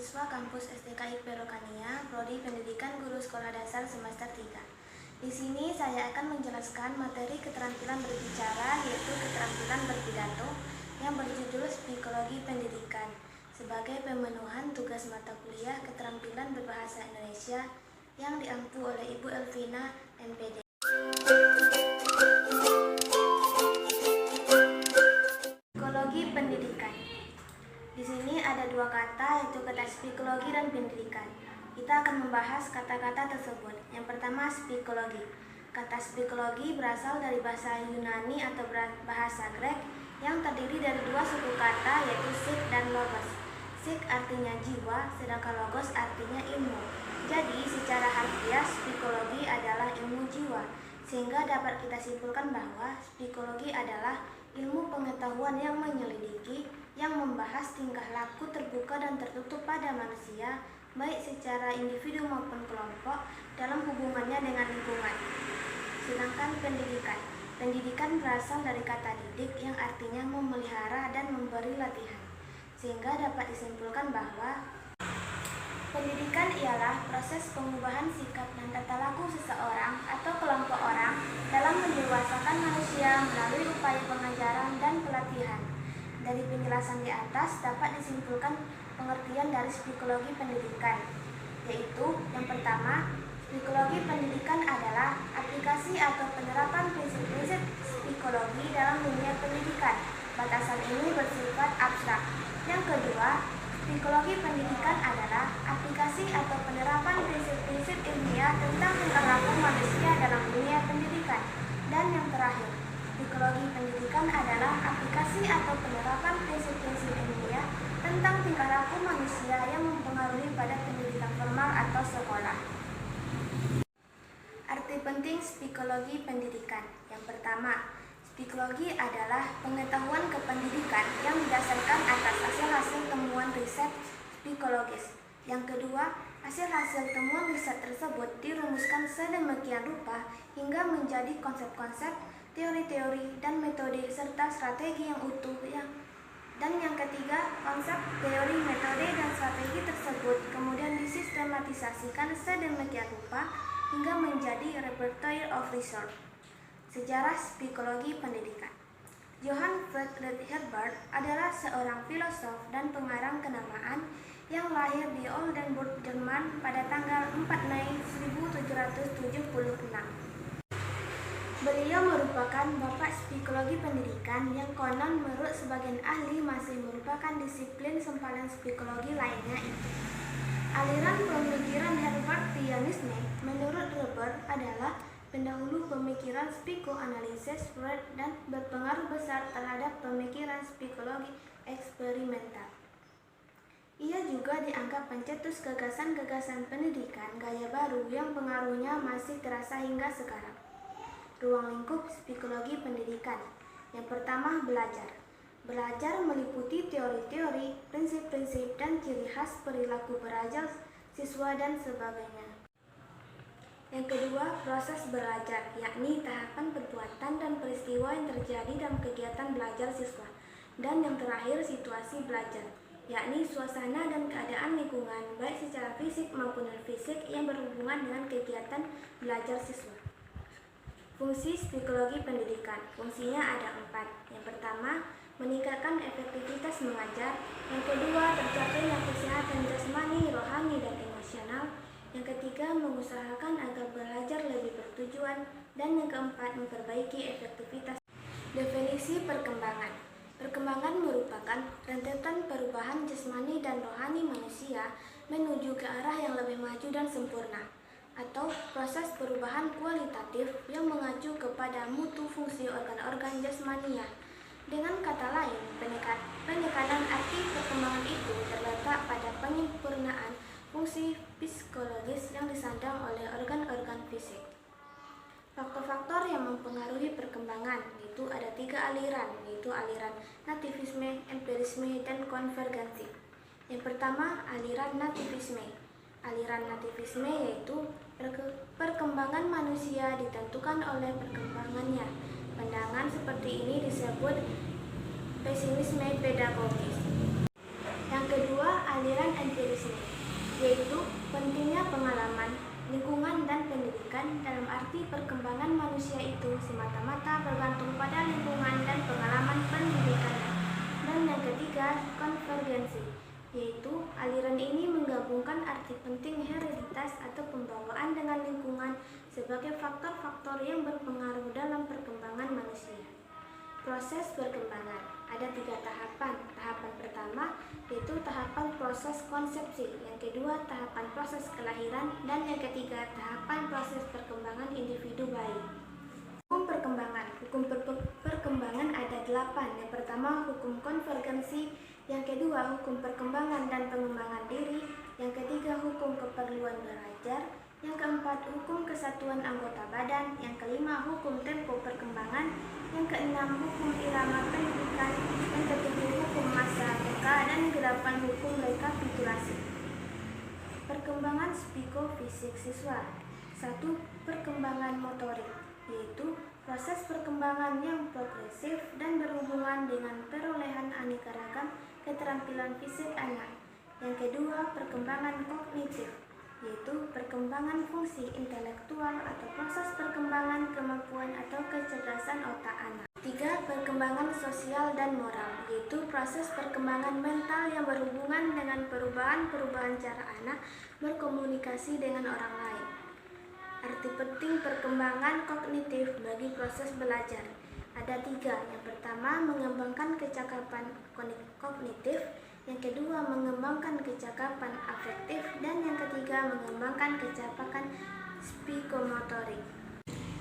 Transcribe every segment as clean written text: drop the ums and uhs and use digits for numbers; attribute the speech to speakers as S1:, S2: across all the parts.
S1: mahasiswa kampus STK IP Rokania, Prodi Pendidikan Guru Sekolah Dasar semester 3. Di sini saya akan menjelaskan materi keterampilan berbicara, yaitu keterampilan berpidato yang berjudul Psikologi Pendidikan sebagai pemenuhan tugas mata kuliah keterampilan berbahasa Indonesia yang diampu oleh Ibu Elvina, MPD. Psikologi pendidikan. Di sini ada dua kata, yaitu kata psikologi dan pendidikan. Kita akan membahas kata-kata tersebut. Yang pertama, psikologi. Kata psikologi berasal dari bahasa Yunani atau bahasa Grek yang terdiri dari dua suku kata, yaitu psyche dan logos. Psyche artinya jiwa, sedangkan logos artinya ilmu. Jadi, secara harfiah, psikologi adalah ilmu jiwa, sehingga dapat kita simpulkan bahwa psikologi adalah ilmu pengetahuan yang menyelidiki, yang membahas tingkah laku terbuka dan tertutup pada manusia, baik secara individu maupun kelompok, dalam hubungannya dengan lingkungan. Sedangkan pendidikan berasal dari kata didik yang artinya memelihara dan memberi latihan, sehingga dapat disimpulkan bahwa pendidikan ialah proses pengubahan sikap dan tata laku seseorang atau kelompok orang dalam mendewasakan manusia melalui upaya pengajaran dan pelatihan. Dari penjelasan di atas dapat disimpulkan pengertian dari psikologi pendidikan, yaitu yang pertama, psikologi pendidikan adalah aplikasi atau penerapan prinsip-prinsip psikologi dalam dunia pendidikan. Batasan ini bersifat abstrak. Yang kedua, psikologi pendidikan adalah aplikasi atau penerapan prinsip-prinsip ilmiah tentang tingkah laku manusia dalam dunia pendidikan. Dan yang terakhir, psikologi pendidikan adalah aplikasi atau penerapan prinsip-prinsip ilmiah tentang tingkah laku manusia yang mempengaruhi pada pendidikan formal atau sekolah. Arti penting psikologi pendidikan. Yang pertama, psikologi adalah pengetahuan kependidikan yang didasarkan atas hasil-hasil temuan riset psikologis. Yang kedua, hasil-hasil temuan riset tersebut dirumuskan sedemikian rupa hingga menjadi konsep-konsep, teori-teori, dan metode serta strategi yang utuh. Dan yang ketiga, konsep, teori, metode, dan strategi tersebut kemudian disistematisasikan sedemikian rupa hingga menjadi repertoire of research. Sejarah psikologi pendidikan. Johann Friedrich Herbert adalah seorang filosof dan pengarang kenamaan yang lahir di Oldenburg, Jerman pada tanggal 4 Mei 1776. Beliau merupakan bapak psikologi pendidikan yang konon menurut sebagian ahli masih merupakan disiplin sempalan psikologi lainnya itu. Aliran pemikiran Herbartianisme menurut Herbert adalah pendahulu pemikiran psikoanalisis Freud dan berpengaruh besar terhadap pemikiran psikologi eksperimental. Ia juga dianggap pencetus gagasan-gagasan pendidikan gaya baru yang pengaruhnya masih terasa hingga sekarang. Ruang lingkup psikologi pendidikan. Yang pertama, belajar. Belajar meliputi teori-teori, prinsip-prinsip, dan ciri khas perilaku belajar siswa dan sebagainya. Yang kedua, proses belajar, yakni tahapan perbuatan dan peristiwa yang terjadi dalam kegiatan belajar siswa. Dan yang terakhir, situasi belajar, yakni suasana dan keadaan lingkungan, baik secara fisik maupun non-fisik yang berhubungan dengan kegiatan belajar siswa. Fungsi psikologi pendidikan. Fungsinya ada 4. Yang pertama, meningkatkan efektivitas mengajar. Yang kedua, tercapainya kesehatan jasmani, rohani, dan emosional. Yang ketiga, mengusahakan agar belajar lebih bertujuan. Dan yang keempat, memperbaiki efektivitas. Definisi perkembangan. Perkembangan merupakan rentetan perubahan jasmani dan rohani manusia menuju ke arah yang lebih maju dan sempurna, atau proses perubahan kualitatif yang mengacu kepada mutu fungsi organ-organ jasmania. Dengan kata lain, penekanan arti perkembangan itu terletak pada penyempurnaan fungsi psikologis yang disandang oleh organ-organ fisik. Faktor-faktor yang mempengaruhi perkembangan itu ada 3 aliran, yaitu aliran nativisme, empirisme, dan konvergensi. Yang pertama, aliran nativisme. Aliran nativisme yaitu perkembangan manusia ditentukan oleh perkembangannya. Pandangan seperti ini disebut pesimisme pedagogis. Yang kedua, aliran empirisme, yaitu pentingnya pengalaman, lingkungan, dan pendidikan dalam arti perkembangan manusia itu semata-mata bergantung pada lingkungan dan pengalaman pendidikannya. Dan yang ketiga, konvergensi, yaitu aliran ini menggabungkan arti penting hereditas atau pembawaan dengan lingkungan sebagai faktor-faktor yang berpengaruh dalam perkembangan manusia. Proses perkembangan ada 3 tahapan. Tahapan pertama yaitu tahapan proses konsepsi, yang kedua tahapan proses kelahiran, dan yang ketiga tahapan proses perkembangan individu bayi. Hukum perkembangan. Hukum perkembangan ada 8. Yang pertama hukum konvergensi, yang kedua hukum perkembangan dan pengembangan diri, yang ketiga hukum keperluan belajar, yang keempat hukum kesatuan anggota badan, yang kelima hukum tempo perkembangan, yang keenam hukum irama pendidikan, yang ketujuh hukum masa TK, dan yang kedelapan hukum rekapitulasi. Perkembangan psikofisik siswa. 1. Perkembangan motorik, yaitu proses perkembangan yang progresif dan berhubungan dengan perolehan aneka ragam keterampilan fisik anak. Yang kedua, perkembangan kognitif, yaitu perkembangan fungsi intelektual atau proses perkembangan kemampuan atau kecerdasan otak anak. 3. Perkembangan sosial dan moral, yaitu proses perkembangan mental yang berhubungan dengan perubahan-perubahan cara anak berkomunikasi dengan orang lain. Arti penting perkembangan kognitif bagi proses belajar ada 3. Yang pertama, mengembangkan kecakapan kognitif, yang kedua mengembangkan kecakapan afektif, dan yang ketiga mengembangkan kecakapan psikomotorik.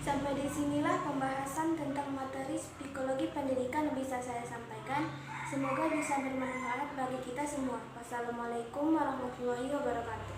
S1: Sampai disinilah pembahasan tentang materi psikologi pendidikan bisa saya sampaikan. Semoga bisa bermanfaat bagi kita semua. Wassalamualaikum warahmatullahi wabarakatuh.